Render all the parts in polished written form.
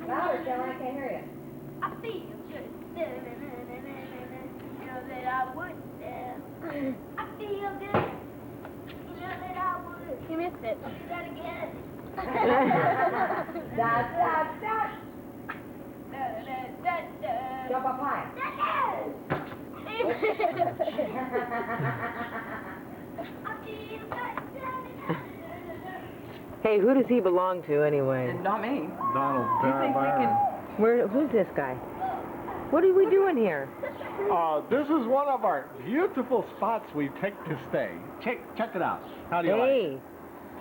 Louder, Dylan, I can't hear you. I feel good. You know that I would. I feel good. You know that I would. You missed it. I'll do that again. Dot. Jump up high. Hey, who does he belong to anyway? Not me. Donald You think we can... Who's this guy? What are we doing here? This is one of our beautiful spots we take to stay. Check it out. How do you like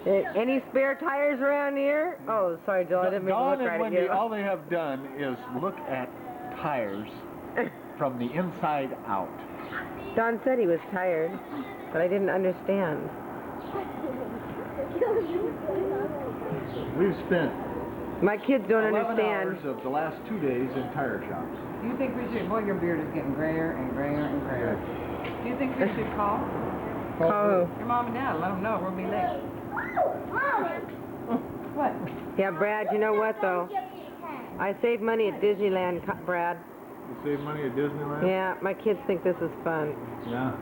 it? Any spare tires around here? Oh, sorry, Joel, I didn't mean to look Don right and at Wendy, you. all they have done is look at tires from the inside out. Don said he was tired, but I didn't understand. We've spent My kids don't 11 understand. hours of the last 2 days in tire shops. Do you think we should... Boy, your beard is getting grayer and grayer and grayer. Do you think we should call? Call Your mom and dad. Let them know we'll be late. What? Yeah, Brad, you know what, though? I saved money at Disneyland, Brad. You save money at Disneyland? Yeah, my kids think this is fun. Yeah.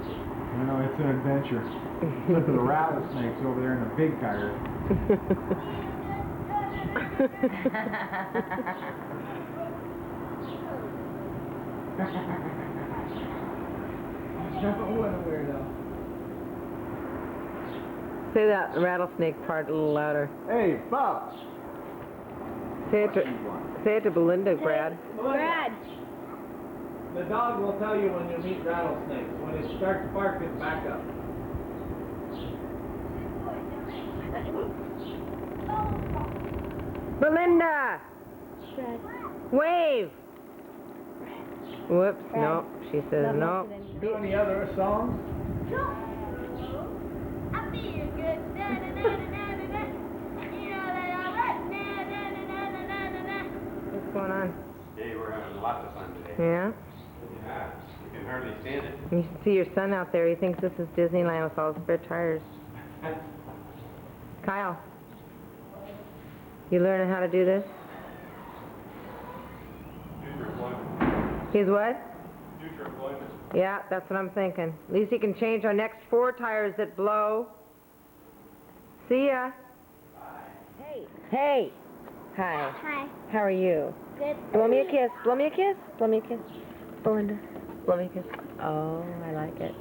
You know, it's an adventure. Look at the rattlesnakes over there in the big tire. What a weirdo. Say that rattlesnake part a little louder. Hey, Bob! Say it to Belinda, Brad. Brad. The dog will tell you when you meet rattlesnakes. When it starts to bark, it's back up. Belinda! Brad. Wave! Whoops, no. She says no. Do any other songs? I feel good. You know that I would. What's going on? Hey, we're having lots of fun today. Yeah? Yeah, you can hardly stand it. You should see your son out there. He thinks this is Disneyland with all the spare tires. Kyle, you learning how to do this? Future employment. He's what? Future employment. Yeah, that's what I'm thinking. At least he can change our next 4 tires that blow. See ya. Hey. Hey. Hi. Hi. How are you? Good. Blow me a kiss. Blow me a kiss. Blow me a kiss. Belinda. Blow me a kiss. Oh, I like it.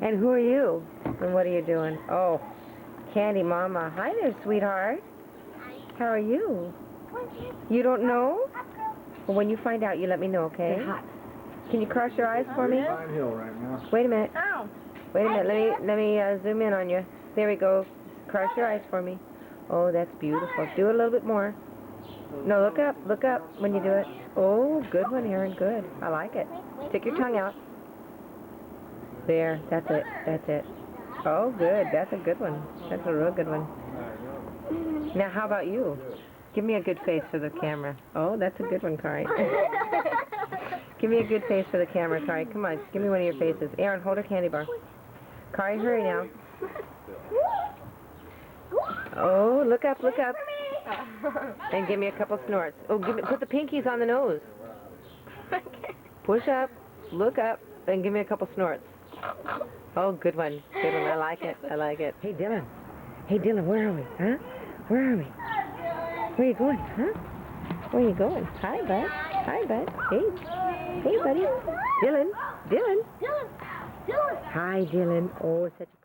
And who are you? And what are you doing? Oh, Candy Mama. Hi there, sweetheart. How are you? You don't know? Well, when you find out, you let me know, okay? Can you cross your eyes for me? Pine Hill right now. Wait a minute. Ow. Wait a minute. Let me zoom in on you. There we go. Cross your eyes for me. Oh, that's beautiful. Do it a little bit more. No, look up. Look up when you do it. Oh, good one, Aaron. Good. I like it. Stick your tongue out. There. That's it. That's it. Oh, good. That's a good one. That's a real good one. Now, how about you? Give me a good face for the camera. Oh, that's a good one, Kari. Give me a good face for the camera, Kari. Come on. Give me one of your faces. Aaron, hold her candy bar. Kari, hurry now. Oh, look up, look up. And give me a couple snorts. Oh, put the pinkies on the nose. Push up, look up, and give me a couple snorts. Oh, good one. Good one. I like it. I like it. Hey, Dylan. Hey, Dylan, where are we? Huh? Where are we? Where are you going? Huh? Where are you going? Hi, bud. Hi, bud. Hey. Hey, buddy. Dylan. Dylan. Dylan. Hi, Dylan. Oh, such a